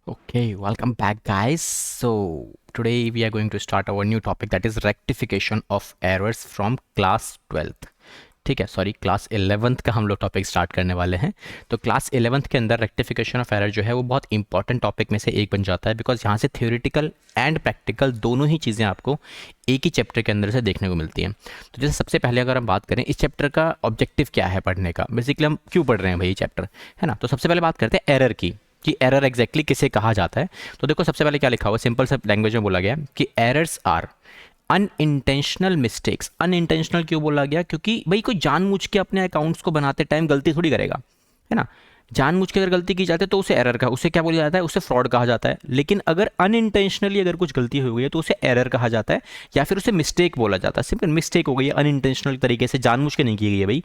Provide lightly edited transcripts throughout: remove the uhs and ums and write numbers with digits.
Okay, welcome back, guys. So, today we are going to start our new topic, that is rectification of errors from class 12th. ठीक है, sorry, class 11th का हम लोग topic start करने वाले हैं. तो क्लास 11th के अंदर रेक्टिफिकेशन ऑफ एरर जो है वो बहुत इंपॉर्टेंट टॉपिक में से एक बन जाता है, बिकॉज यहाँ से थ्योरेटिकल एंड प्रैक्टिकल दोनों ही चीज़ें आपको एक ही चैप्टर के अंदर से देखने को मिलती हैं. तो जैसे सबसे पहले अगर हम बात करें इस चैप्टर का ऑब्जेक्टिव क्या है पढ़ने का, बेसिकली हम क्यों पढ़ रहे हैं भाई चैप्टर, है ना. तो सबसे पहले बात करते हैं एरर की, कि एरर एग्जैक्टली किसे कहा जाता है. तो देखो सबसे पहले क्या लिखा हुआ है, सिंपल सा लैंग्वेज में बोला गया है कि errors are unintentional mistakes. Unintentional क्यों बोला गया, क्योंकि भाई कोई जानबूझ के अपने अकाउंट्स को बनाते टाइम गलती थोड़ी करेगा, है ना. जानबूझ के अगर गलती की जाती है तो उसे एरर का, उसे क्या बोला जाता है, उसे फ्रॉड कहा जाता है. लेकिन अगर अनइंटेंशनली अगर कुछ गलती हो गई है तो उसे एरर कहा जाता है, या फिर उसे मिस्टेक बोला जाता है. सिंपल मिस्टेक हो गई है, अनइंटेंशनल तरीके से जानबूझ के नहीं की गई है भाई.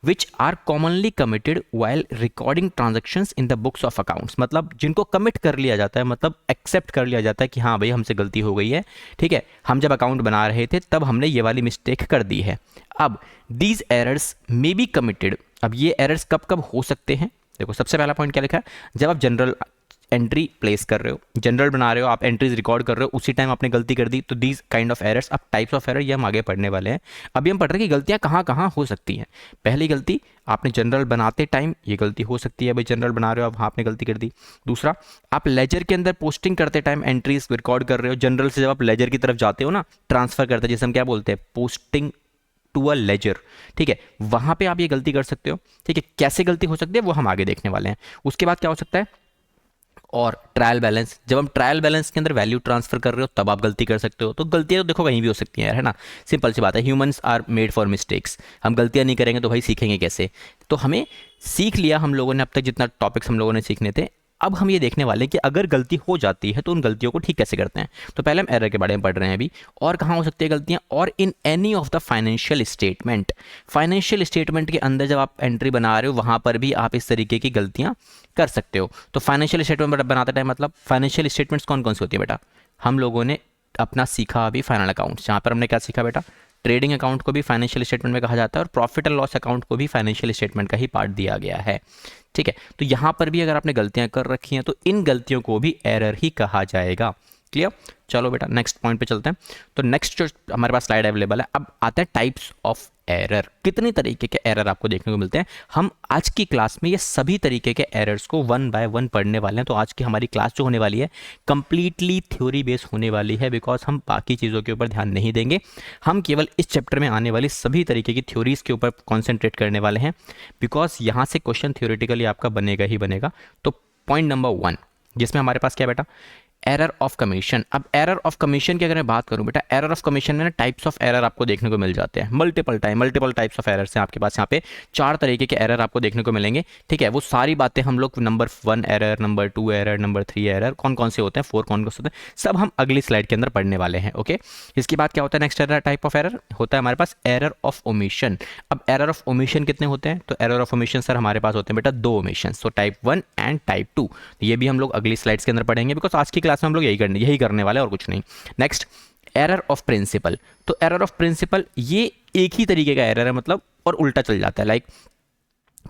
Which are commonly committed while recording transactions in the books of accounts. मतलब जिनको कमिट कर लिया जाता है, मतलब एक्सेप्ट कर लिया जाता है कि हाँ भाई हमसे गलती हो गई है, ठीक है, हम जब अकाउंट बना रहे थे तब हमने ये वाली मिस्टेक कर दी है. अब these errors may be committed. अब ये एरर्स कब कब हो सकते हैं. देखो सबसे पहला पॉइंट क्या लिखा है, जब आप जनरल एंट्री प्लेस कर रहे हो, जनरल बना रहे हो, आप एंट्रीज रिकॉर्ड कर रहे हो, उसी टाइम आपने गलती कर दी, तो दीज काइंड ऑफ एरर्स. अब टाइप्स ऑफ एरर ये हम आगे पढ़ने वाले हैं. अभी हम पढ़ रहे हैं कि गलतियां कहाँ कहाँ हो सकती हैं. पहली गलती, आपने जनरल बनाते टाइम ये गलती हो सकती है भाई, जनरल बना रहे हो आप, आपने गलती कर दी. दूसरा, आप लेजर के अंदर पोस्टिंग करते टाइम एंट्रीज रिकॉर्ड कर रहे हो, जनरल से जब आप लेजर की तरफ जाते हो ना, ट्रांसफर करते हैं, जैसे हम क्या बोलते हैं, पोस्टिंग टू अ लेजर, ठीक है, वहां पे आप ये गलती कर सकते हो. ठीक है, कैसे गलती हो सकती है वो हम आगे देखने वाले हैं. उसके बाद क्या हो सकता है, और ट्रायल बैलेंस. जब हम ट्रायल बैलेंस के अंदर वैल्यू ट्रांसफर कर रहे हो तब आप गलती कर सकते हो. तो गलतियां तो देखो कहीं भी हो सकती हैं यार, है ना. सिंपल सी बात है, humans are made for mistakes. हम गलतियां नहीं करेंगे तो भाई सीखेंगे कैसे. तो हमें सीख लिया हम लोगों ने, अब तक जितना टॉपिक्स हम लोगों ने सीखने थे, अब हम ये देखने वाले हैं कि अगर गलती हो जाती है तो उन गलतियों को ठीक कैसे करते हैं. तो पहले हम एरर के बारे में पढ़ रहे हैं अभी, और कहाँ हो सकती है गलतियां, और in any of the financial statement. Financial statement के अंदर जब आप एंट्री बना रहे हो वहां पर भी आप इस तरीके की गलतियां कर सकते हो. तो फाइनेंशियल स्टेटमेंट बनाते टाइम, मतलब फाइनेंशियल स्टेटमेंट्स कौन कौन सी होती है बेटा, हम लोगों ने अपना सीखा अभी फाइनल अकाउंट्स, जहाँ पर हमने क्या सीखा बेटा, ट्रेडिंग अकाउंट को भी फाइनेंशियल स्टेटमेंट में कहा जाता है, और प्रॉफिट एंड लॉस अकाउंट को भी फाइनेंशियल स्टेटमेंट का ही पार्ट दिया गया है. ठीक है, तो यहाँ पर भी अगर आपने गलतियां कर रखी हैं तो इन गलतियों को भी एरर ही कहा जाएगा. क्लियर. चलो बेटा नेक्स्ट पॉइंट पे चलते हैं. तो नेक्स्ट जो हमारे पास स्लाइड अवेलेबल है, अब आते हैं टाइप्स ऑफ एरर. कितने तरीके के एरर आपको देखने को मिलते हैं. हम आज की क्लास में ये सभी तरीके के एरर्स को वन बाय वन पढ़ने वाले हैं. तो आज की हमारी क्लास जो होने वाली है कंप्लीटली थ्योरी बेस्ड होने वाली है, बिकॉज हम बाकी चीज़ों के ऊपर ध्यान नहीं देंगे. हम केवल इस चैप्टर में आने वाली सभी तरीके की थ्योरीज के ऊपर कॉन्सेंट्रेट करने वाले हैं, बिकॉज यहाँ से क्वेश्चन थ्योरेटिकली आपका बनेगा ही बनेगा. तो पॉइंट नंबर 1, जिसमें हमारे पास क्या बेटा, एरर ऑफ कमीशन. अब एरर ऑफ कमीशन की अगर मैं बात करूं बेटा, एरर ऑफ कमीशन में ना टाइप्स ऑफ एरर आपको देखने को मिल जाते हैं. मल्टीपल टाइप्स ऑफ एरर्स हैं आपके पास. यहाँ पे 4 तरीके के एरर आपको देखने को मिलेंगे. ठीक है, वो सारी बातें हम लोग number 1 error, number 2 error, number 3 error, कौन कौन से होते हैं, 4 कौन कौन से होते हैं, सब हम अगली स्लाइड के अंदर पढ़ने वाले हैं. ओके, इसके बाद क्या होता है, next error type of error होता है हमारे पास एरर ऑफ ओमिशन. अब एरर ऑफ ओमिशन कितने होते हैं, तो एरर ऑफ ओमिशन सर हमारे पास होते हैं बेटा 2 ओमिशन. तो टाइप 1 एंड टाइप 2, ये भी हम लोग अगली स्लाइड्स के अंदर पढ़ेंगे, बिकॉज आज की क्लास में हम लोग यही करने वाले हैं और कुछ नहीं. Next, error of principle. तो एरर ऑफ प्रिंसिपल ये एक ही तरीके का एरर है, मतलब और उल्टा चल जाता है. लाइक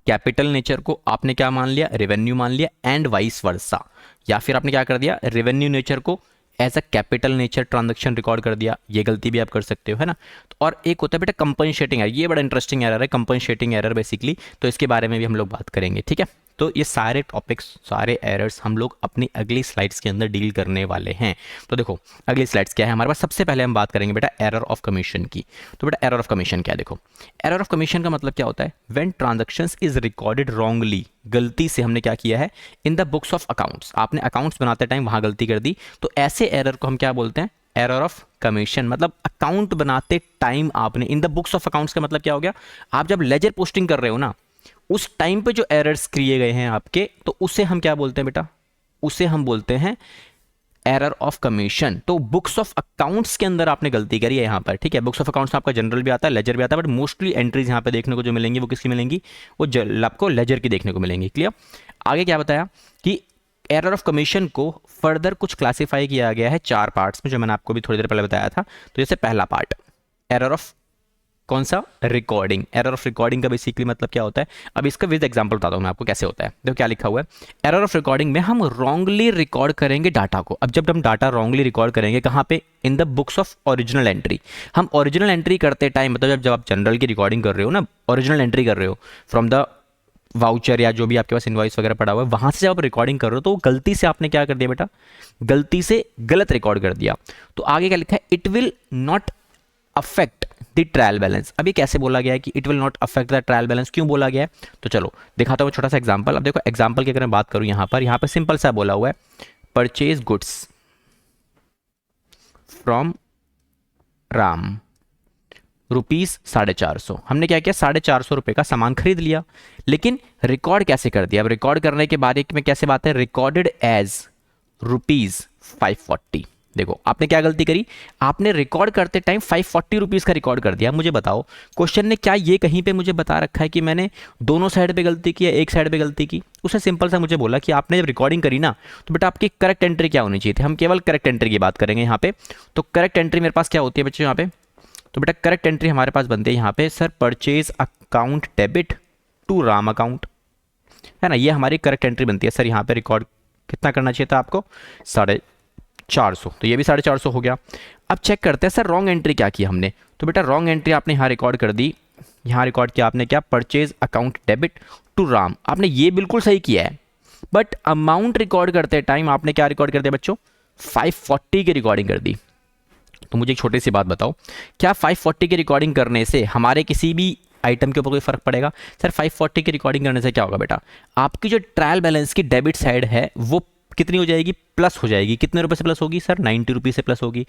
कैपिटल नेचर को आपने क्या मान लिया, रेवेन्यू मान लिया, एंड वाइस वर्सा. या फिर आपने क्या कर दिया, रेवेन्यू नेचर को as a capital nature transaction record कर दिया. ये गलती भी आप कर सकते हो, है ना. तो और एक होता है बेटा कंपनसेटिंग एरर. ये बड़ा इंटरेस्टिंग एरर है, कंपनसेटिंग एरर बेसिकली. तो इसके बारे में भी हम लोग बात करेंगे. ठीक है, तो ये सारे टॉपिक्स, सारे एरर्स हम लोग अपनी अगली स्लाइड्स के अंदर डील करने वाले हैं. तो देखो अगली स्लाइड्स क्या है हमारे पास. सबसे पहले हम बात करेंगे बेटा एरर ऑफ कमीशन की. तो बेटा एरर ऑफ कमीशन क्या है, देखो एरर ऑफ कमीशन का मतलब क्या होता है, when transactions is recorded wrongly. गलती से हमने क्या किया है इन द बुक्स ऑफ अकाउंट्स, आपने अकाउंट्स बनाते टाइम वहां गलती कर दी, तो ऐसे एरर को हम क्या बोलते हैं, एरर ऑफ कमीशन. मतलब अकाउंट बनाते टाइम आपने इन द बुक्स ऑफ अकाउंट्स का मतलब क्या हो गया, आप जब लेजर पोस्टिंग कर रहे हो ना, उस टाइम पे जो एरर्स किए गए हैं आपके, तो उसे हम क्या बोलते हैं बेटा, उसे हम बोलते हैं एरर ऑफ कमीशन. तो बुक्स ऑफ अकाउंट्स के अंदर आपने गलती करी है यहाँ पर. ठीक है, बुक्स ऑफ अकाउंट्स में आपका जनरल भी आता है, लेजर भी आता है, बट मोस्टली एंट्रीज यहाँ पे देखने को जो मिलेंगी वो किसकी मिलेंगी, वो आपको लेजर की देखने को मिलेंगी. क्लियर. आगे क्या बताया कि एरर ऑफ कमीशन को फर्दर कुछ क्लासीफाई किया गया है 4 पार्ट्स में, जो मैंने आपको भी थोड़ी देर पहले बताया था. तो जैसे पहला पार्ट एरर ऑफ कौन सा? रिकॉर्डिंग। एरर ऑफ रिकॉर्डिंग का बेसिकली मतलब क्या होता है, अब इसका विद एग्जांपल बताता हूँ मैं आपको कैसे होता है। देखो क्या लिखा हुआ है, एरर ऑफ रिकॉर्डिंग में हम रॉन्गली रिकॉर्ड करेंगे डाटा को। अब जब हम डाटा रॉन्गली रिकॉर्ड करेंगे कहाँ पे? इन the books of original entry. हम ओरिजिनल एंट्री करते टाइम, मतलब जब आप जनरल की रिकॉर्डिंग कर रहे हो ना, ओरिजिनल एंट्री कर रहे हो फ्रॉम द वाउचर या जो भी आपके पास इनवॉइस वगैरह पड़ा हुआ है, वहां से जब आप रिकॉर्डिंग कर रहे हो तो गलती से आपने क्या कर दिया बेटा, गलती से गलत रिकॉर्ड कर दिया। तो आगे क्या लिखा है, it will not affect the trial balance. अब ये कैसे बोला गया है कि it will not affect the trial balance, क्यों बोला गया है? तो चलो दिखाता हूँ छोटा सा एग्जांपल। अब देखो एग्जांपल की अगर मैं बात करूँ यहाँ पर सिंपल सा बोला हुआ है, परचेज गुड्स फ्रॉम राम ₹450। हमने क्या किया, ₹450 का सामान खरीद लिया, लेकिन रिकॉर्ड कैसे कर दिया? अब रिकॉर्ड करने के बारे में कैसे बात है, रिकॉर्डेड एज ₹540। देखो आपने क्या गलती करी, आपने रिकॉर्ड करते टाइम ₹540 का रिकॉर्ड कर दिया। मुझे बताओ क्वेश्चन ने क्या ये कहीं पे मुझे बता रखा है कि मैंने दोनों साइड पे गलती की या एक साइड पे गलती की? उसने सिंपल सा मुझे बोला कि आपने जब रिकॉर्डिंग करी ना, तो बेटा आपकी करेक्ट एंट्री क्या होनी चाहिए थी। हम केवल करेक्ट एंट्री की बात करेंगे यहाँ पे। तो करेक्ट एंट्री मेरे पास क्या होती है बच्चों यहाँ पे? तो बेटा करेक्ट एंट्री हमारे पास बनती है यहाँ पे, sir purchase account debit to Ram account, है ना। ये हमारी करेक्ट एंट्री बनती है। सर यहाँ पे रिकॉर्ड कितना करना चाहिए था आपको, 450, तो ये भी 450 हो गया। अब चेक करते हैं सर रॉन्ग एंट्री क्या की हमने। तो बेटा रॉन्ग एंट्री आपने यहाँ रिकॉर्ड कर दी, यहाँ रिकॉर्ड किया आपने क्या, purchase account debit to Ram. आपने ये बिल्कुल सही किया है, बट अमाउंट रिकॉर्ड करते टाइम आपने क्या रिकॉर्ड कर दिया बच्चों, 540 की रिकॉर्डिंग कर दी। तो मुझे एक छोटी सी बात बताओ, क्या 540 की रिकॉर्डिंग करने से हमारे किसी भी आइटम के ऊपर कोई फर्क पड़ेगा? सर 540 की रिकॉर्डिंग करने से क्या होगा बेटा, आपकी जो ट्रायल बैलेंस की डेबिट साइड है वो कितनी हो जाएगी, प्लस हो जाएगी। कितने रुपए से प्लस होगी सर, 90 रुपीज़ से प्लस होगी।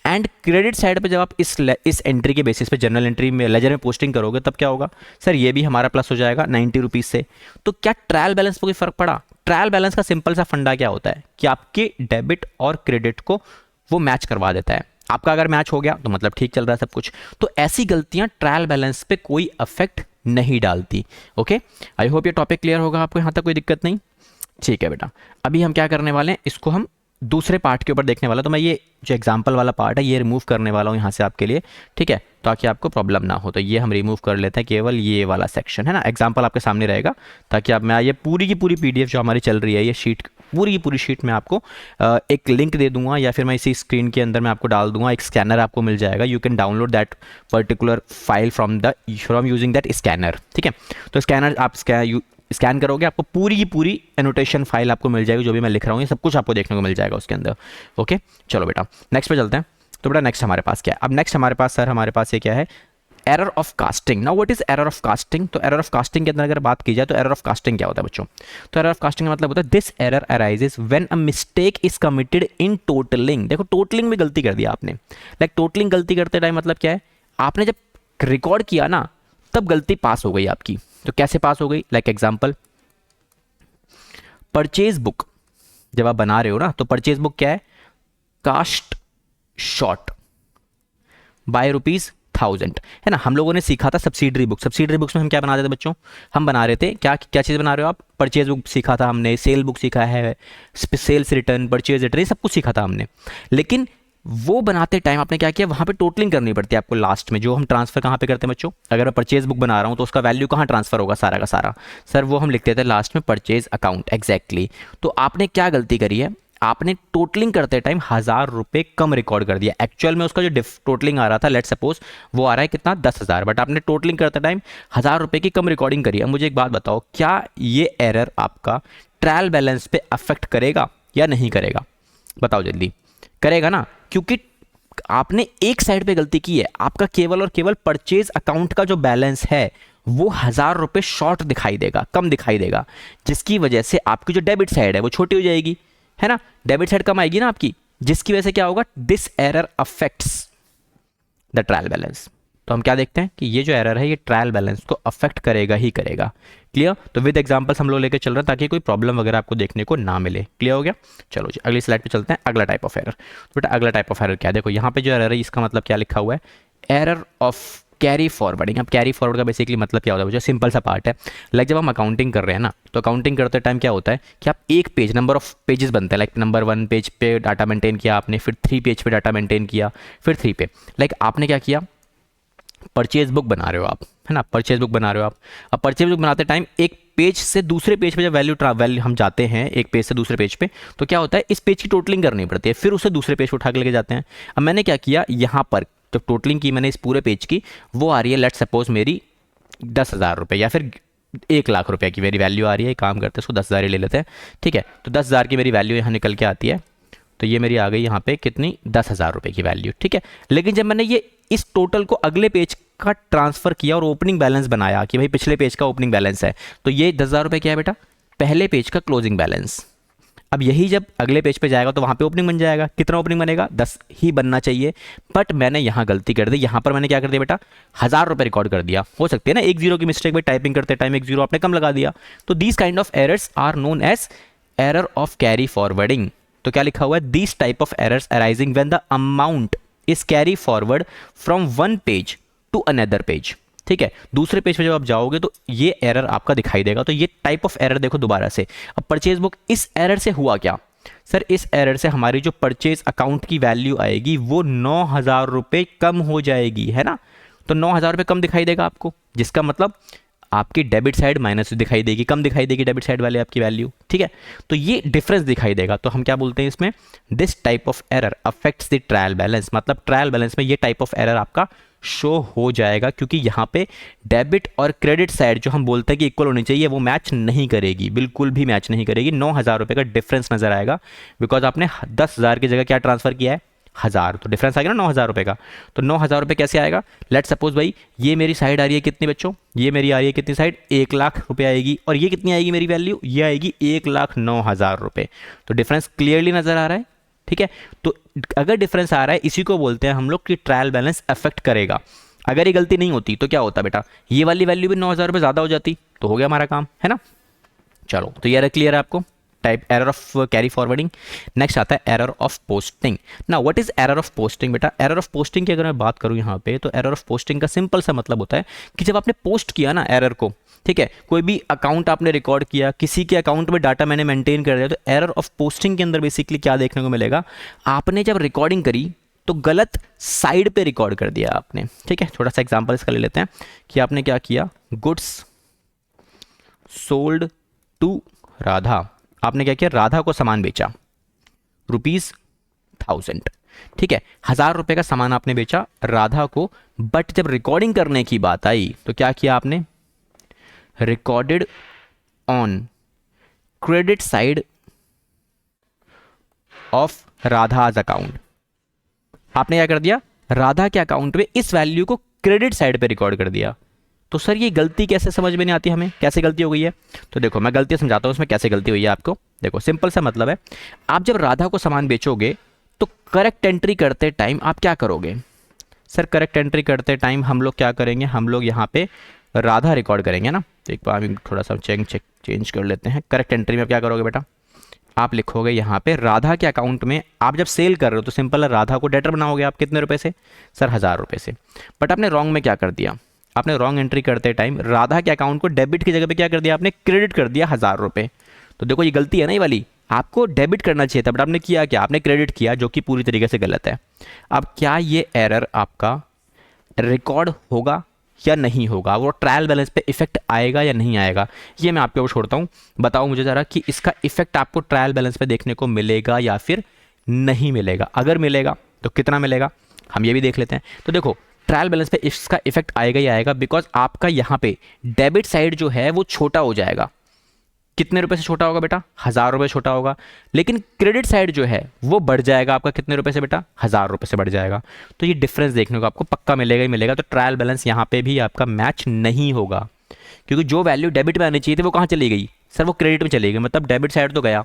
एंड क्रेडिट साइड पे जब आप इस एंट्री के बेसिस पे जनरल एंट्री में लेजर में पोस्टिंग करोगे तब क्या होगा, सर ये भी हमारा प्लस हो जाएगा 90 रुपीज़ से। तो क्या ट्रायल बैलेंस पर कोई फर्क पड़ा? ट्रायल बैलेंस का सिंपल सा फंडा क्या होता है कि आपके डेबिट और क्रेडिट को वो मैच करवा देता है। आपका अगर मैच हो गया तो मतलब ठीक चल रहा है सब कुछ। तो ऐसी गलतियां ट्रायल बैलेंस पे कोई अफेक्ट नहीं डालती। ओके, आई होप ये टॉपिक क्लियर होगा आपको, यहाँ तक कोई दिक्कत नहीं। ठीक है बेटा, अभी हम क्या करने वाले हैं, इसको हम दूसरे पार्ट के ऊपर देखने वाला। तो मैं ये जो एग्जाम्पल वाला पार्ट है ये रिमूव करने वाला हूँ यहाँ से आपके लिए, ठीक है, ताकि आपको प्रॉब्लम ना हो। तो ये हम रिमूव कर लेते हैं, केवल ये वाला सेक्शन है ना, एग्जाम्पल आपके सामने रहेगा, ताकि आप मैं ये पूरी की पूरी PDF जो हमारी चल रही है, ये शीट पूरी की पूरी शीट में आपको एक लिंक दे दूंगा, या फिर मैं इसी स्क्रीन के अंदर मैं आपको डाल दूंगा। एक स्कैनर आपको मिल जाएगा, you can download that particular file from using that scanner, ठीक है। तो स्कैनर आप स्कैन करोगे, आपको पूरी की पूरी एनोटेशन फाइल आपको मिल जाएगी, जो भी मैं लिख रहा हूँ ये सब कुछ आपको देखने को मिल जाएगा उसके अंदर। ओके, चलो बेटा नेक्स्ट पे चलते हैं। तो बेटा नेक्स्ट हमारे पास क्या है, अब नेक्स्ट हमारे पास सर हमारे पास ये क्या है, error of casting. Now what is error of casting? तो एरर ऑफ कास्टिंग के अंदर अगर बात की जाए तो एरर ऑफ कास्टिंग क्या होता है बच्चों? तो एरर ऑफ कास्टिंग का मतलब होता है this error arises when a mistake is committed in totalling. देखो टोटलिंग में गलती कर दिया आपने, लाइक टोटलिंग गलती करते टाइम मतलब क्या है, आपने जब रिकॉर्ड किया ना तब गलती पास हो गई आपकी। तो कैसे पास हो गई, लाइक एग्जाम्पल परचेज बुक जब आप बना रहे हो ना, तो परचेज बुक क्या है, कास्ट शॉर्ट बाय ₹1000, है ना। हम लोगों ने सीखा था सब्सिडरी बुक। सब्सिडरी बुक्स में हम क्या बना रहे थे बच्चों, हम बना रहे थे क्या क्या चीज़ बना रहे हो आप, परचेज बुक सीखा था हमने, सेल बुक सीखा है, सेल्स रिटर्न, परचेज रिटर्न, ये सब कुछ सीखा था हमने। लेकिन वो बनाते टाइम आपने क्या किया, वहाँ पे टोटलिंग करनी पड़ती है आपको लास्ट में। जो हम ट्रांसफर कहाँ पे करते हैं बच्चों, अगर मैं परचेज बुक बना रहा हूँ तो उसका वैल्यू कहाँ ट्रांसफर होगा सारा का सारा, सर वो हम लिखते थे लास्ट में परचेज अकाउंट। एग्जैक्टली। तो आपने क्या गलती करी है, आपने टोटलिंग करते टाइम ₹1000 कम रिकॉर्ड कर दिया। एक्चुअल में उसका जो टोटलिंग आ रहा था, लेट सपोज वो आ रहा है कितना, 10,000, बट आपने टोटलिंग करते टाइम ₹1000 की कम रिकॉर्डिंग करी है। मुझे एक बात बताओ, क्या ये एरर आपका ट्रायल बैलेंस पे अफेक्ट करेगा या नहीं करेगा? बताओ जल्दी, करेगा ना, क्योंकि आपने एक साइड पे गलती की है। आपका केवल और केवल परचेज अकाउंट का जो बैलेंस है वो ₹1000 शॉर्ट दिखाई देगा, कम दिखाई देगा, जिसकी वजह से आपकी जो डेबिट साइड है वो छोटी हो जाएगी, है ना। डेबिट साइड कम आएगी ना आपकी, जिसकी वजह से क्या होगा, this error affects the trial balance. तो हम क्या देखते हैं कि ये जो एरर है ये ट्रायल बैलेंस को अफेक्ट करेगा ही करेगा। क्लियर? तो विद एग्जांपल्स हम लोग लेकर चल रहे हैं ताकि कोई प्रॉब्लम वगैरह आपको देखने को ना मिले। क्लियर हो गया? चलो जी अगली स्लाइड पे चलते हैं, अगला टाइप ऑफ एरर। तो बेटा अगला टाइप ऑफ एरर क्या है, देखो यहाँ पे जो एरर है इसका मतलब क्या लिखा हुआ है, एरर ऑफ कैरी फॉरवर्डिंग। अब कैरी फॉरवर्ड का बेसिकली मतलब क्या होता है, सिंपल सा पार्ट है। लाइक जब हम अकाउंटिंग कर रहे हैं ना, तो अकाउंटिंग करते टाइम क्या होता है कि आप एक पेज, नंबर ऑफ पेजेस बनते हैं, लाइक नंबर 1 पेज पे डाटा मेंटेन किया आपने, फिर 3 पेज पे डाटा मेंटेन किया, फिर 3 पे, लाइक आपने क्या किया, परचेज बुक बना रहे हो आप, है ना, परचेज बुक बना रहे हो आप। अब परचेज बुक बनाते टाइम एक पेज से दूसरे पेज पे जब वैल्यू हम जाते हैं एक पेज से दूसरे पेज पे, तो क्या होता है, इस पेज की टोटलिंग करनी पड़ती है, फिर उसे दूसरे पेज पे उठा के लेके जाते हैं। अब मैंने क्या किया, यहाँ पर जब टोटलिंग की मैंने इस पूरे पेज की, वो आ रही है लेट सपोज मेरी 10,000 रुपये या फिर 1,00,000 रुपये की मेरी वैल्यू आ रही है। काम करते हैं उसको 10,000 ही ले लेते हैं, ठीक है। तो 10,000 की मेरी वैल्यू यहाँ निकल के आती है, तो ये मेरी आ गई यहाँ पे कितनी, 10,000 रुपये की वैल्यू, ठीक है। लेकिन जब मैंने ये इस टोटल को अगले पेज का ट्रांसफर किया और ओपनिंग बैलेंस बनाया कि भाई पिछले पेज का ओपनिंग बैलेंस है, तो ये 10,000 रुपये क्या है बेटा, पहले पेज का क्लोजिंग बैलेंस। अब यही जब अगले पेज पे जाएगा तो वहाँ पे ओपनिंग बन जाएगा। कितना ओपनिंग बनेगा, 10 ही बनना चाहिए, बट मैंने यहाँ गलती कर दी। यहाँ पर मैंने क्या कर दिया बेटा, 1,000 रुपये रिकॉर्ड कर दिया। हो सकती है ना एक जीरो की मिस्टेक, भाई टाइपिंग करते टाइम एक जीरो आपने कम लगा दिया। तो these kind of errors are known as error of carry forwarding. तो क्या लिखा हुआ है, these type of errors arising when the amount is carry forward from one page to another page, ठीक है। दूसरे पेज पे जब आप जाओगे तो ये एरर आपका दिखाई देगा। तो ये टाइप ऑफ एरर देखो दोबारा से। अब परचेज बुक, इस एरर से हुआ क्या सर, इस एरर से हमारी जो परचेज अकाउंट की वैल्यू आएगी वो 9,000 रुपये कम हो जाएगी, है ना। तो 9,000 रुपये कम दिखाई देगा आपको, जिसका मतलब आपकी डेबिट साइड माइनस दिखाई देगी, कम दिखाई देगी डेबिट साइड वाले आपकी वैल्यू, ठीक है। तो ये डिफरेंस दिखाई देगा। तो हम क्या बोलते हैं इसमें, this type of error affects the trial balance. मतलब ट्रायल बैलेंस में ये टाइप ऑफ एरर आपका शो हो जाएगा, क्योंकि यहाँ पे डेबिट और क्रेडिट साइड जो हम बोलते हैं कि इक्वल होनी चाहिए, वो मैच नहीं करेगी, बिल्कुल भी मैच नहीं करेगी। 9,000 रुपये का डिफरेंस नजर आएगा, बिकॉज आपने 10,000 की जगह क्या ट्रांसफर किया है, 1,000। तो डिफरेंस आ गया ना 9,000 रुपये का। तो 9,000 रुपये कैसे आएगा, लेट सपोज भाई ये मेरी साइड आ रही है कितनी बच्चों, ये मेरी आ रही है कितनी साइड, 1,00,000 रुपये आएगी, और ये कितनी आएगी मेरी वैल्यू, ये आएगी 1,09,000 रुपये। तो डिफरेंस क्लियरली नजर आ रहा है, ठीक है। तो अगर डिफरेंस आ रहा है, इसी को बोलते हैं हम लोग कि ट्रायल बैलेंस अफेक्ट करेगा। अगर ये गलती नहीं होती तो क्या होता बेटा, ये वाली वैल्यू भी 9,000 रुपये ज़्यादा हो जाती, तो हो गया हमारा काम, है ना। चलो, तो ये क्लियर है आपको, type error of carry forwarding. Next आता है एरर ऑफ पोस्टिंग। ना what is error of posting बेटा, एरर ऑफ पोस्टिंग की अगर मैं बात करूँ यहाँ पे, तो एरर ऑफ पोस्टिंग का सिंपल सा मतलब होता है कि जब आपने पोस्ट किया ना एरर को, ठीक है, कोई भी अकाउंट आपने रिकॉर्ड किया, किसी के अकाउंट में डाटा मैंने मेंटेन कर दिया, तो एरर ऑफ पोस्टिंग के अंदर बेसिकली क्या देखने को मिलेगा, आपने जब रिकॉर्डिंग करी तो गलत साइड पे रिकॉर्ड कर दिया आपने, ठीक है। थोड़ा सा एग्जांपल इसका ले लेते हैं कि आपने क्या किया, गुड्स सोल्ड टू राधा, आपने क्या किया, राधा को सामान बेचा ₹1,000, ठीक है, 1,000 रुपये का सामान आपने बेचा राधा को। बट जब रिकॉर्डिंग करने की बात आई तो क्या किया आपने, recorded on credit side of Radha's account. आपने क्या कर दिया, राधा के अकाउंट में इस वैल्यू को क्रेडिट साइड पे रिकॉर्ड कर दिया। तो सर ये गलती कैसे समझ में नहीं आती हमें, कैसे गलती हो गई है। तो देखो मैं गलती समझाता हूँ उसमें कैसे गलती हुई है आपको। देखो सिंपल सा मतलब है, आप जब राधा को सामान बेचोगे तो करेक्ट एंट्री करते टाइम आप क्या करोगे सर, करेक्ट एंट्री करते टाइम हम लोग क्या करेंगे, हम लोग यहाँ पे राधा रिकॉर्ड करेंगे ना। तो एक बार हम थोड़ा सा चेंज कर लेते हैं। करेक्ट एंट्री में आप क्या करोगे बेटा, आप लिखोगे यहाँ पे राधा के अकाउंट में, आप जब सेल कर रहे हो तो सिंपल है, राधा को डेटर बनाओगे आप कितने रुपए से सर, 1,000 रुपये से। बट आपने रॉन्ग में क्या कर दिया, आपने रॉन्ग एंट्री करते टाइम राधा के अकाउंट को डेबिट की जगह पे क्या कर दिया आपने, क्रेडिट कर दिया 1,000 रुपये। तो देखो ये गलती है ना, ये वाली आपको डेबिट करना चाहिए था, बट आपने किया क्या, आपने क्रेडिट किया, जो कि पूरी तरीके से गलत है। अब क्या ये एरर आपका रिकॉर्ड होगा या नहीं होगा, वो ट्रायल बैलेंस पे इफेक्ट आएगा या नहीं आएगा, ये मैं आपके ऊपर छोड़ता हूँ। बताओ मुझे ज़रा कि इसका इफेक्ट आपको ट्रायल बैलेंस पे देखने को मिलेगा या फिर नहीं मिलेगा। अगर मिलेगा तो कितना मिलेगा, हम ये भी देख लेते हैं। तो देखो ट्रायल बैलेंस पे इसका इफेक्ट आएगा ही आएगा, बिकॉज आपका यहाँ पे डेबिट साइड जो है वो छोटा हो जाएगा। कितने रुपए से छोटा होगा बेटा, 1,000 रुपये छोटा होगा। लेकिन क्रेडिट साइड जो है वो बढ़ जाएगा आपका कितने रुपए से बेटा, 1,000 रुपये से बढ़ जाएगा। तो ये डिफरेंस देखने को आपको पक्का मिलेगा ही मिलेगा। तो ट्रायल बैलेंस यहाँ पे भी आपका मैच नहीं होगा, क्योंकि जो वैल्यू डेबिट में आनी चाहिए थी वो कहाँ चली गई सर, वो क्रेडिट में चली गई। मतलब डेबिट साइड तो गया,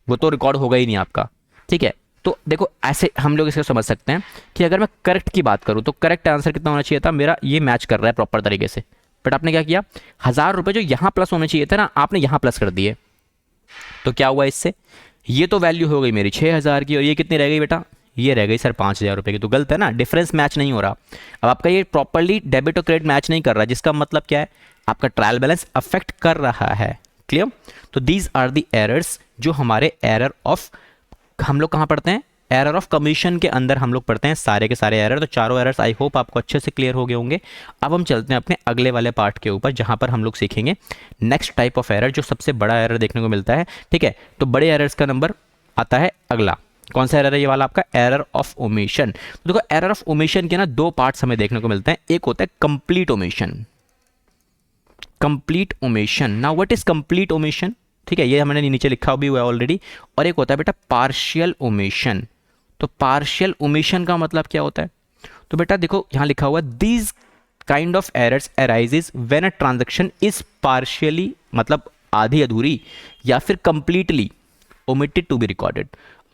वो तो रिकॉर्ड होगा ही नहीं आपका, ठीक है। तो देखो ऐसे हम लोग इसको समझ सकते हैं कि अगर मैं करेक्ट की बात करूँ तो करेक्ट आंसर कितना होना चाहिए था मेरा, ये मैच कर रहा है प्रॉपर तरीके से। बट आपने क्या किया, 1,000 रुपये जो यहाँ प्लस होने चाहिए थे ना, आपने यहाँ प्लस कर दिए। तो क्या हुआ इससे, ये तो वैल्यू हो गई मेरी 6,000 की, और ये कितनी रह गई बेटा, ये रह गई सर 5,000 रुपये की। तो गलत है ना, डिफरेंस मैच नहीं हो रहा। अब आपका ये प्रॉपरली डेबिट और क्रेडिट मैच नहीं कर रहा, जिसका मतलब क्या है, आपका ट्रायल बैलेंस अफेक्ट कर रहा है। क्लियर। तो दीज आर दी एरर्स जो हमारे एरर ऑफ, हम लोग कहाँ पढ़ते हैं, एरर ऑफ कमीशन के अंदर हम लोग पढ़ते हैं सारे के सारे एरर। तो चारों एरर्स आई होप आपको अच्छे से क्लियर हो गए होंगे। अब हम चलते हैं अपने अगले वाले पार्ट के ऊपर, जहां पर हम लोग सीखेंगे नेक्स्ट टाइप ऑफ एरर, जो सबसे बड़ा एरर देखने को मिलता है। ठीक है, तो बड़े एरर्स का नंबर आता है अगला। कौन सा एरर है ये वाला? आपका एरर ऑफ ओमिशन। तो देखो, एरर ऑफ ओमिशन के ना दो पार्ट्स हमें देखने को मिलते हैं। एक होता है complete omission, complete omission. Now what is complete omission? ठीक है, ये हमने नीचे लिखा भी हुआ है ऑलरेडी। और एक होता है बेटा पार्शियल ओमिशन। तो पार्शियल ओमिशन का मतलब क्या होता है? तो बेटा देखो, यहां लिखा हुआ है these kind of errors arises when a transaction is partially, मतलब आधी अधूरी, या फिर completely omitted to be recorded.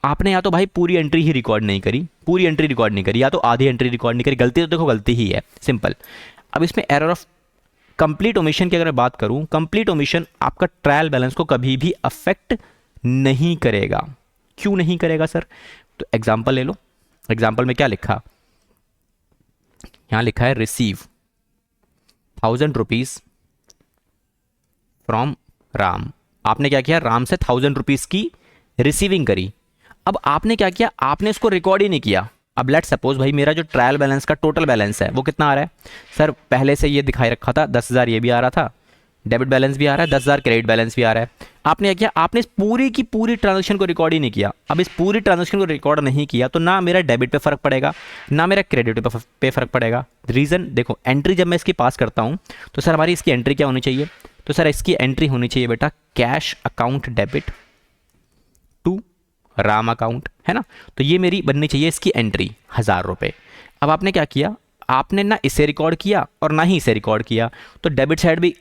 आपने या तो भाई पूरी एंट्री ही रिकॉर्ड नहीं करी, पूरी एंट्री रिकॉर्ड नहीं करी, या तो आधी एंट्री रिकॉर्ड नहीं करी। गलती तो देखो गलती ही है, सिंपल। अब इसमें एरर ऑफ कंप्लीट ओमिशन की अगर मैं बात करूं, कंप्लीट ओमिशन आपका ट्रायल बैलेंस को कभी भी अफेक्ट नहीं करेगा। क्यों नहीं करेगा सर? तो एग्जांपल ले लो। एग्जांपल में क्या लिखा? यहां लिखा है रिसीव 1000 रुपीज फ्रॉम राम। आपने क्या किया? राम से 1000 रुपीज की रिसीविंग करी। अब आपने क्या किया? आपने इसको रिकॉर्ड ही नहीं किया। अब लेट सपोज भाई मेरा जो ट्रायल बैलेंस का टोटल बैलेंस है वो कितना आ रहा है? सर पहले से ये दिखाई रखा था 10,000, ये भी आ रहा था, डेबिट बैलेंस भी आ रहा है, 10,000 क्रेडिट बैलेंस भी आ रहा है। आपने क्या किया? आपने इस पूरी की पूरी ट्रांजेक्शन को रिकॉर्ड ही नहीं किया। अब इस पूरी ट्रांजेक्शन को रिकॉर्ड नहीं किया तो ना मेरा डेबिट पे फर्क पड़ेगा, ना मेरा क्रेडिट पे फर्क पड़ेगा। रीजन देखो, एंट्री जब मैं इसकी पास करता हूं तो सर हमारी इसकी एंट्री क्या होनी चाहिए? तो सर इसकी एंट्री होनी चाहिए बेटा cash account debit to Ram account, है ना। तो ये मेरी बननी चाहिए इसकी एंट्री 1000 रुपये। अब आपने क्या किया? आपने ना इसे रिकॉर्ड किया और ना ही इसे रिकॉर्ड किया। तो डेबिट साइड भी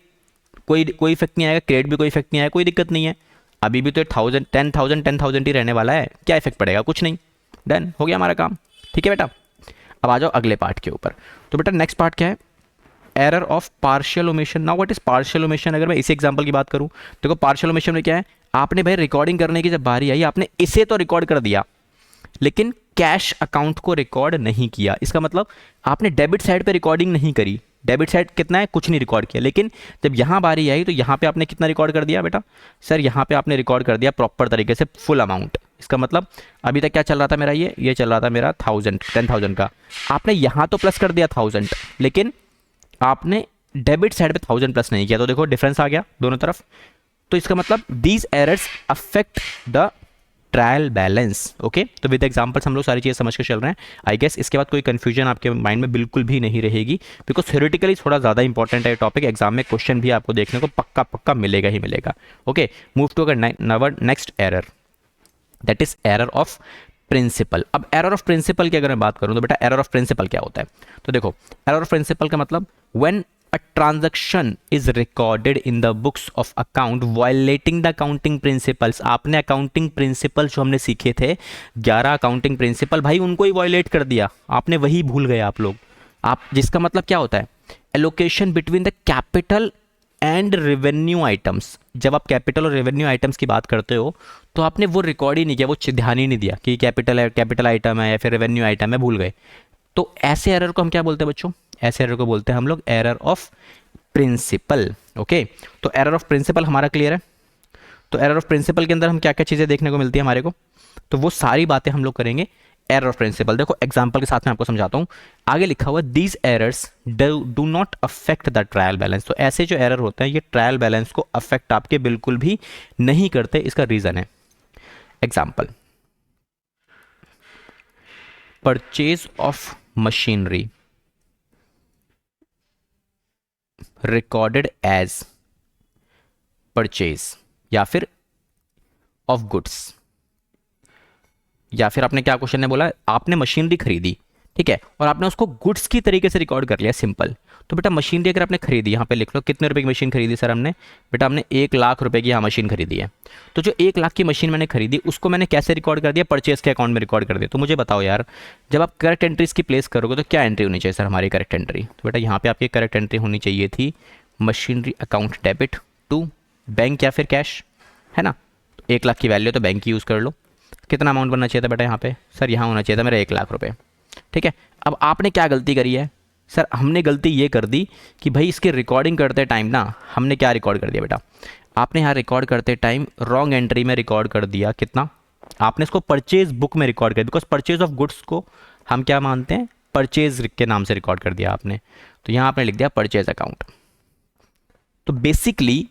कोई इफेक्ट नहीं आएगा, क्रेडिट भी कोई इफेक्ट नहीं आएगा, कोई दिक्कत नहीं है। अभी भी तो 10,000 ही रहने वाला है, क्या इफेक्ट पड़ेगा? कुछ नहीं। डन, हो गया हमारा काम। ठीक है बेटा, अब आ जाओ अगले पार्ट के ऊपर। तो बेटा नेक्स्ट पार्ट क्या है? Error of partial omission. Now what is partial omission? अगर मैं इसी एग्जांपल की बात करूं, देखो पार्शियल ओमिशन में क्या है? आपने भाई रिकॉर्डिंग करने की जब बारी आई, आपने इसे तो रिकॉर्ड कर दिया लेकिन कैश अकाउंट को रिकॉर्ड नहीं किया। इसका मतलब आपने डेबिट साइड पे रिकॉर्डिंग नहीं करी। डेबिट साइड कितना है? कुछ नहीं रिकॉर्ड किया। लेकिन जब यहां बारी आई तो यहां पे आपने कितना रिकॉर्ड कर दिया बेटा? सर यहां पे आपने रिकॉर्ड कर दिया प्रॉपर तरीके से फुल अमाउंट। इसका मतलब अभी तक क्या चल रहा था मेरा? ये चल रहा था मेरा 10,000 का। आपने यहां तो प्लस कर दिया 1000, लेकिन आपने डेबिट साइड पे 1000 प्लस नहीं किया। तो देखो डिफरेंस आ गया दोनों तरफ। तो इसका मतलब these errors affect the trial balance. Okay, तो विद एग्जांपल्स हम लोग सारी चीज़ें समझ के चल रहे हैं। आई गेस इसके बाद कोई कंफ्यूजन आपके माइंड में बिल्कुल भी नहीं रहेगी, बिकॉज थ्योरेटिकली थोड़ा ज़्यादा इंपॉर्टेंट है टॉपिक। एग्जाम में क्वेश्चन भी आपको देखने को पक्का मिलेगा ही मिलेगा। ओके, मूव टू अगर next error, that is error of principle. अब एरर ऑफ प्रिंसिपल की अगर मैं बात करूं तो बेटा एरर ऑफ प्रिंसिपल क्या होता है? तो देखो, एरर ऑफ प्रिंसिपल का मतलब when a transaction is recorded in the books of account violating the accounting principles। आपने अकाउंटिंग प्रिंसिपल जो हमने सीखे थे 11 अकाउंटिंग प्रिंसिपल, भाई उनको ही वायलेट कर दिया आपने, वही भूल गए आप लोग। आप जिसका मतलब क्या होता है? Allocation between the capital and revenue items. जब आप कैपिटल और रेवेन्यू आइटम्स की बात करते हो तो आपने वो रिकॉर्ड ही नहीं किया, वो ध्यान ही नहीं दिया कि कैपिटल है, कैपिटल आइटम है या फिर रेवेन्यू आइटम है, भूल गए। तो ऐसे एरर को हम क्या बोलते हैं बच्चों? ऐसे एरर को बोलते हैं हम लोग एरर ऑफ प्रिंसिपल। ओके, तो एरर ऑफ प्रिंसिपल हमारा क्लियर है। तो एरर ऑफ प्रिंसिपल के अंदर हम क्या क्या चीज़ें देखने को मिलती है हमारे को, तो वो सारी बातें हम लोग करेंगे एरर ऑफ प्रिंसिपल। देखो एग्जांपल के साथ में आपको समझाता हूँ। आगे लिखा हुआ these errors do not affect the trial balance. तो ऐसे जो एरर होते हैं ये ट्रायल बैलेंस को अफेक्ट आपके बिल्कुल भी नहीं करते। इसका रीजन है, example, purchase of machinery recorded as purchase, या फिर ऑफ गुड्स, या फिर आपने क्या क्वेश्चन ने बोला, आपने मशीनरी खरीदी, ठीक है, और आपने उसको गुड्स की तरीके से रिकॉर्ड कर लिया, सिंपल। तो बेटा मशीनरी अगर आपने खरीदी, यहाँ पे लिख लो कितने रुपए की मशीन खरीदी सर हमने? बेटा हमने 1 लाख रुपए की यहाँ मशीन खरीदी है। तो जो 1 लाख की मशीन मैंने खरीदी उसको मैंने कैसे रिकॉर्ड कर दिया? परचेज के अकाउंट में रिकॉर्ड कर दिया। तो मुझे बताओ यार, जब आप करेक्ट एंट्रीज की प्लेस करोगे तो क्या एंट्री होनी चाहिए सर हमारी करेक्ट एंट्री? तो बेटा यहाँ पे आपकी करेक्ट एंट्री होनी चाहिए थी machinery account debit to bank या फिर कैश, है ना। 1 लाख की वैल्यू तो बैंक की यूज़ कर लो। कितना अमाउंट बनना चाहिए था बेटा यहाँ पे? सर यहाँ होना चाहिए था मेरा 1 लाख रुपए, ठीक है। अब आपने क्या गलती करी है सर? हमने गलती ये कर दी कि भाई इसके रिकॉर्डिंग करते टाइम ना हमने क्या रिकॉर्ड कर दिया बेटा? आपने यहाँ रिकॉर्ड करते टाइम रॉन्ग एंट्री में रिकॉर्ड कर दिया कितना? आपने इसको परचेज बुक में रिकॉर्ड कर, बिकॉज परचेज ऑफ गुड्स को हम क्या मानते हैं, परचेज के नाम से रिकॉर्ड कर दिया आपने, तो यहाँ आपने लिख दिया परचेज अकाउंट। तो बेसिकली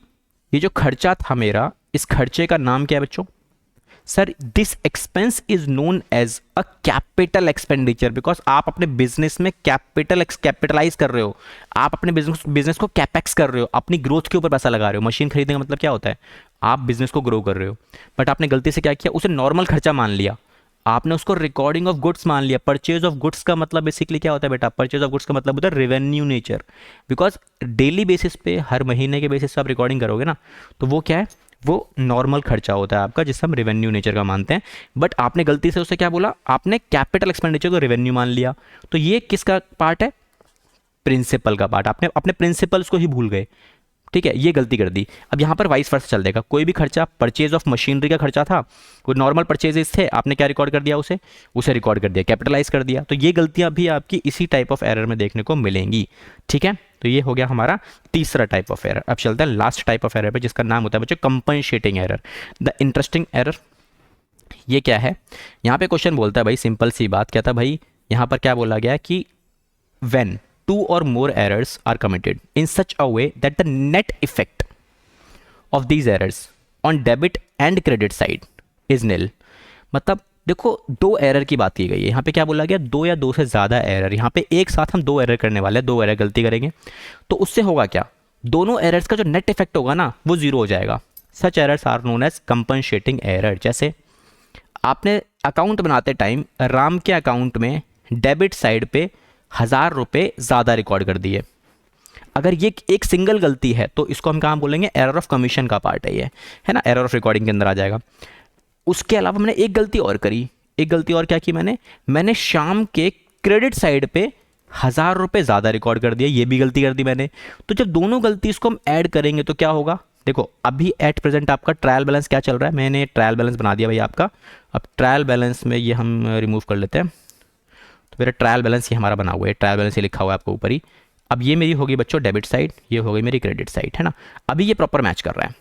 ये जो खर्चा था मेरा, इस खर्चे का नाम क्या है बच्चों, sir this expense is known as a capital expenditure, because आप अपने बिजनेस में कैपिटलाइज कर रहे हो, आप अपने बिजनेस को कैपेक्स कर रहे हो, अपनी ग्रोथ के ऊपर पैसा लगा रहे हो। मशीन खरीदने का मतलब क्या होता है, आप बिजनेस को ग्रो कर रहे हो, बट आपने गलती से क्या किया, उसे नॉर्मल खर्चा मान लिया, आपने उसको रिकॉर्डिंग ऑफ गुड्स मान लिया। परचेज ऑफ गुड्स का मतलब बेसिकली क्या होता है बेटा, परचेज ऑफ गुड्स का मतलब होता है revenue nature, because daily basis पे, हर महीने के बेसिस पे आप रिकॉर्डिंग करोगे ना, तो वो क्या है, वो नॉर्मल खर्चा होता है आपका, जिसे हम रेवेन्यू नेचर का मानते हैं। बट आपने गलती से उससे क्या बोला, आपने कैपिटल एक्सपेंडिचर को रेवेन्यू मान लिया, तो ये किसका पार्ट है, प्रिंसिपल का पार्ट, आपने अपने प्रिंसिपल्स को ही भूल गए, ठीक है, ये गलती कर दी। अब यहाँ पर वाइस वर्सा चल देगा, कोई भी खर्चा, परचेज ऑफ मशीनरी का खर्चा था, वो नॉर्मल परचेजेस थे, आपने क्या रिकॉर्ड कर दिया, उसे रिकॉर्ड कर दिया, कैपिटलाइज कर दिया। तो ये गलतियाँ भी आपकी इसी टाइप ऑफ एरर में देखने को मिलेंगी, ठीक है। तो ये हो गया हमारा तीसरा टाइप ऑफ एरर। अब चलता है लास्ट टाइप ऑफ एरर पे, जिसका नाम होता है बच्चों compensating error, the interesting error. ये क्या है, यहाँ पे क्वेश्चन बोलता है भाई, सिंपल सी बात, क्या था भाई, यहाँ पर क्या बोला गया कि when two or more errors are committed in such a way that the net effect of these errors on debit and credit side is nil। मतलब देखो, दो एरर की बात की गई है, यहाँ पे क्या बोला गया, दो या दो से ज़्यादा एरर, यहाँ पे एक साथ हम दो एरर करने वाले हैं, दो एरर गलती करेंगे, तो उससे होगा क्या, दोनों एरर्स का जो नेट इफेक्ट होगा ना, वो जीरो हो जाएगा। Such errors are known as compensating error. जैसे आपने अकाउंट बनाते टाइम राम के अकाउंट में डेबिट साइड पे 1000 रुपये ज़्यादा रिकॉर्ड कर दिए, अगर ये एक सिंगल गलती है तो इसको हम कहाँ बोलेंगे, एरर ऑफ कमीशन का पार्ट है ये, है ना, एरर ऑफ रिकॉर्डिंग के अंदर आ जाएगा। उसके अलावा मैंने एक गलती और करी, एक गलती और क्या की मैंने शाम के क्रेडिट साइड पे 1000 रुपये ज़्यादा रिकॉर्ड कर दिया, ये भी गलती कर दी मैंने। तो जब दोनों गलती इसको हम ऐड करेंगे तो क्या होगा, देखो अभी एट प्रेजेंट आपका ट्रायल बैलेंस क्या चल रहा है, मैंने ट्रायल बैलेंस बना दिया भाई आपका। अब ट्रायल बैलेंस में ये हम रिमूव कर लेते हैं, तो मेरा ट्रायल बैलेंस ये हमारा बना हुआ है, ट्रायल बैलेंस ये लिखा हुआ है आपको ऊपर ही। अब ये मेरी होगी बच्चों डेबिट साइड, ये हो गई मेरी क्रेडिट साइड, है ना। अभी ये प्रॉपर मैच कर रहा है।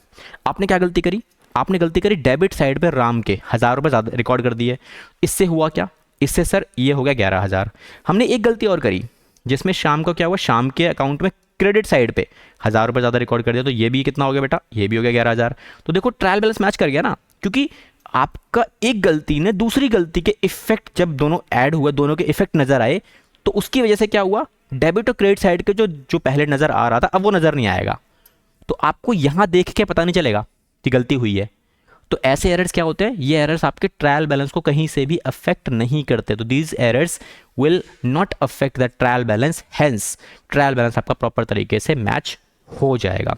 आपने क्या गलती करी, आपने गलती करी डेबिट साइड पे राम के 1000 रुपये ज़्यादा रिकॉर्ड कर दिए, इससे हुआ क्या, इससे सर ये हो गया 11000। हमने एक गलती और करी, जिसमें शाम को क्या हुआ, शाम के अकाउंट में क्रेडिट साइड पे 1000 रुपये ज़्यादा रिकॉर्ड कर दिया, तो ये भी कितना हो गया बेटा, ये भी हो गया 11000। तो देखो ट्रायल बैलेंस मैच कर गया ना, क्योंकि आपका एक गलती ने दूसरी गलती के इफेक्ट, जब दोनों ऐड हुए, दोनों के इफेक्ट नजर आए, तो उसकी वजह से क्या हुआ, डेबिट और क्रेडिट साइड के जो पहले नजर आ रहा था, अब वो नजर नहीं आएगा। तो आपको यहां देख के पता नहीं चलेगा कि गलती हुई है। तो ऐसे एरर्स क्या होते हैं, ये एरर्स आपके ट्रायल बैलेंस को कहीं से भी अफेक्ट नहीं करते, तो these errors will not affect the trial balance, hence trial balance आपका प्रॉपर तरीके से मैच हो जाएगा।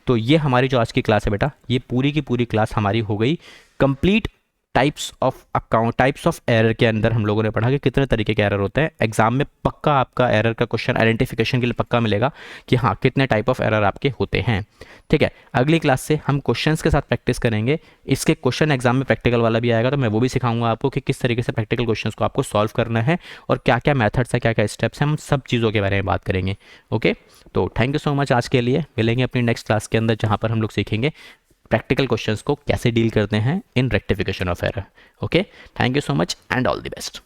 तो ये हमारी जो आज की क्लास है बेटा, ये पूरी की पूरी क्लास हमारी हो गई complete. Types of account, types of error के अंदर हम लोगों ने पढ़ा कि कितने तरीके के एरर होते हैं। एग्जाम में पक्का आपका एरर का क्वेश्चन आइडेंटिफिकेशन के लिए पक्का मिलेगा कि हाँ कितने टाइप ऑफ एरर आपके होते हैं, ठीक है। अगली क्लास से हम क्वेश्चंस के साथ प्रैक्टिस करेंगे, इसके क्वेश्चन एग्जाम में प्रैक्टिकल वाला भी आएगा, तो मैं वो भी सिखाऊंगा आपको कि किस तरीके से प्रैक्टिकल क्वेश्चंस को आपको सॉल्व करना है और क्या क्या मैथड्स है, क्या क्या स्टेप्स हैं, हम सब चीज़ों के बारे में बात करेंगे। ओके, तो थैंक यू सो मच आज के लिए, मिलेंगे अपनी नेक्स्ट क्लास के अंदर, जहाँ पर हम लोग सीखेंगे प्रैक्टिकल क्वेश्चंस को कैसे डील करते हैं in rectification of error. Okay, thank you so much and all the best.